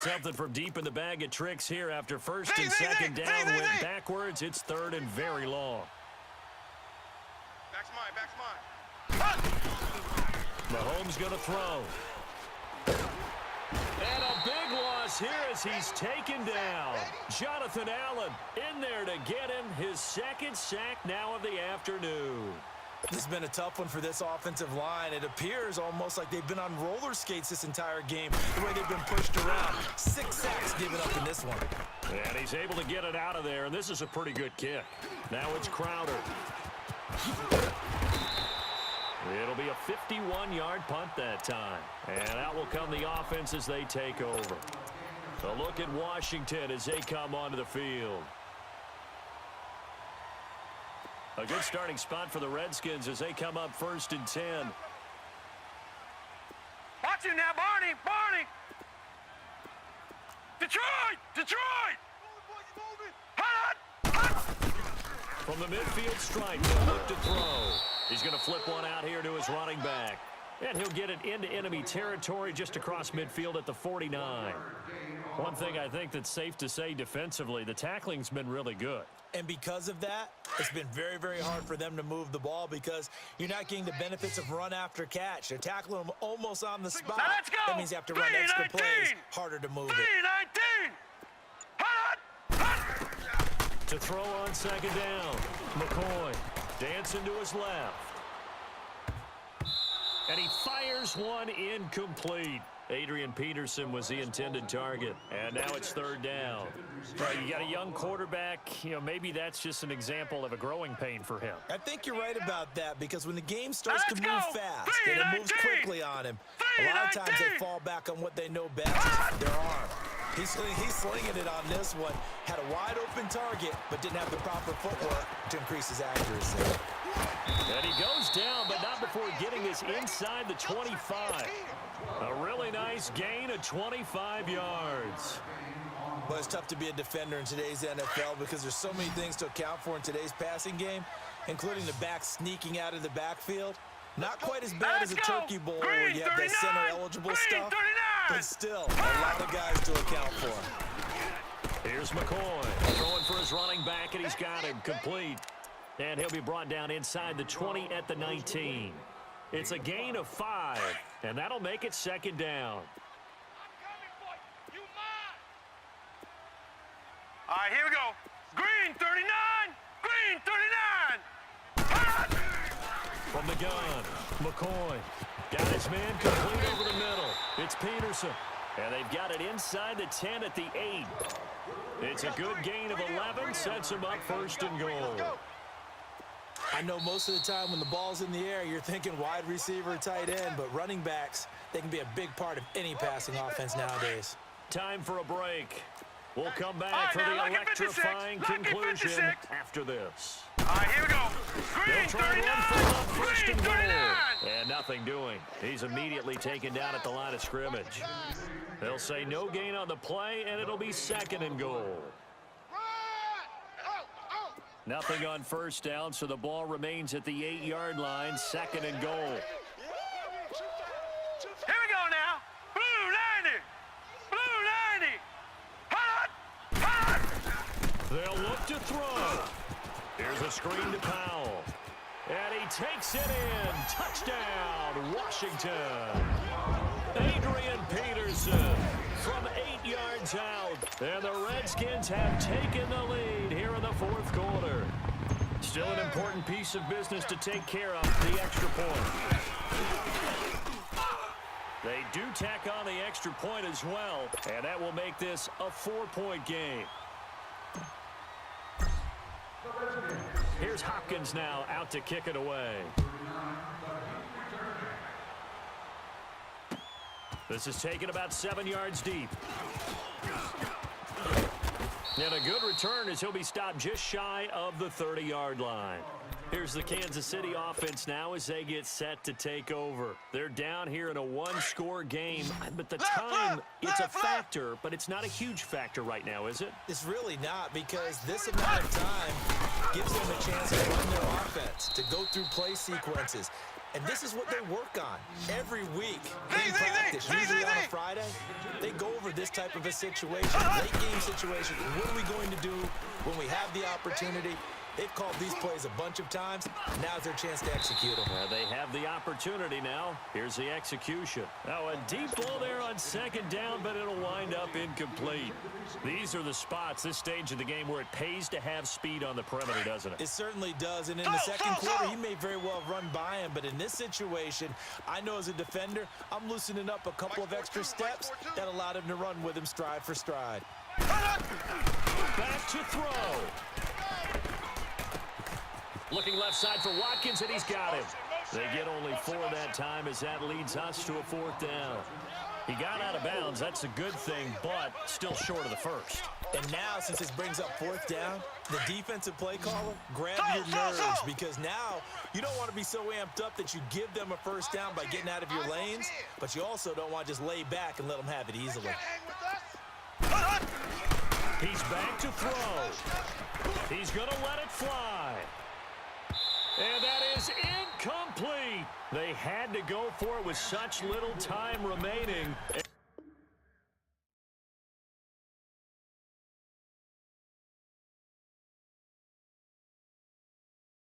Something from deep in the bag of tricks here after first and second down went backwards. It's third and very long. Back's mine. Mahomes going to throw. And a big loss here as he's taken down. Jonathan Allen in there to get him his second sack now of the afternoon. This has been a tough one for this offensive line. It appears almost like they've been on roller skates this entire game, the way they've been pushed around. 6 sacks given up in this one. And he's able to get it out of there, and this is a pretty good kick. Now it's Crowder. It'll be a 51-yard punt that time. And out will come the offense as they take over. A look at Washington as they come onto the field. A good starting spot for the Redskins as they come up first and 10. Watch him now, Barney! Barney! Detroit! Detroit! From the midfield stripe, he'll look to throw. He's going to flip one out here to his running back. And he'll get it into enemy territory just across midfield at the 49. One thing I think that's safe to say defensively, the tackling's been really good. And because of that, it's been very, very hard for them to move the ball because you're not getting the benefits of run after catch. They're tackling them almost on the spot. Now let's go. That means you have to run extra plays, harder to move it. 3-19! To throw on second down, McCoy dancing to his left. And he fires one incomplete. Adrian Peterson was the intended target. And now it's third down. Right, you got a young quarterback. Maybe that's just an example of a growing pain for him. I think you're right about that because when the game starts to move fast and it moves quickly on him, a lot of times they fall back on what they know best, their arm. He's slinging it on this one. Had a wide open target, but didn't have the proper footwork to increase his accuracy. And he goes down, but not before getting this inside the 25. A really nice gain of 25 yards. But it's tough to be a defender in today's NFL because there's so many things to account for in today's passing game, including the back sneaking out of the backfield. Not quite as bad as a turkey bowl where you have that center-eligible stuff, but still a lot of guys to account for. Here's McCoy throwing for his running back, and he's got him complete. And he'll be brought down inside the 20 at the 19. It's a gain of 5, and that'll make it second down. All right, here we go. Green 39! Green 39! From the gun, McCoy got his man complete over the middle. It's Peterson, and they've got it inside the 10 at the 8. It's a good gain of 11, sets him up first and goal. I know most of the time when the ball's in the air, you're thinking wide receiver, tight end, but running backs, they can be a big part of any passing offense nowadays. Time for a break. We'll come back for the electrifying conclusion after this. All right, here we go. Green 39! First and Green 39! goal. And nothing doing. He's immediately taken down at the line of scrimmage. They'll say no gain on the play, and it'll be second and goal. Nothing on first down, so the ball remains at the 8-yard line, second and goal. Here we go now. Blue 90! Blue 90! Hot! Hot! They'll look to throw. Here's a screen to Powell. And he takes it in. Touchdown, Washington. Adrian Peterson from 8 yards out. And the Redskins have taken the lead here in the fourth quarter. Still an important piece of business to take care of, the extra point. They do tack on the extra point as well, and that will make this a 4-point game. Here's Hopkins now out to kick it away. This is taken about 7 yards deep. And a good return as he'll be stopped just shy of the 30-yard line. Here's the Kansas City offense now as they get set to take over. They're down here in a one-score game, but the time, it's a factor, but it's not a huge factor right now, is it? It's really not because this amount of time gives them a chance to run their offense, to go through play sequences. And this is what they work on every week in practice, usually on a Friday. They go over this type of a situation, late game situation. What are we going to do when we have the opportunity? They've called these plays a bunch of times. Now's their chance to execute them. They have the opportunity now. Here's the execution. Now a deep ball there on second down, but it'll wind up incomplete. These are the spots, this stage of the game, where it pays to have speed on the perimeter, doesn't it? It certainly does. And in the second quarter, he may very well run by him. But in this situation, I know as a defender, I'm loosening up a couple of extra steps that allowed him to run with him stride for stride. Back to throw. Looking left side for Watkins, and he's got him. They get only 4 that time as that leads us to a 4th down. He got out of bounds. That's a good thing, but still short of the first. And now, since this brings up 4th down, the defensive play caller, grab your nerves, because now you don't want to be so amped up that you give them a first down by getting out of your lanes, but you also don't want to just lay back and let them have it easily. He's back to throw. He's going to let it fly. And that is incomplete. They had to go for it with such little time remaining.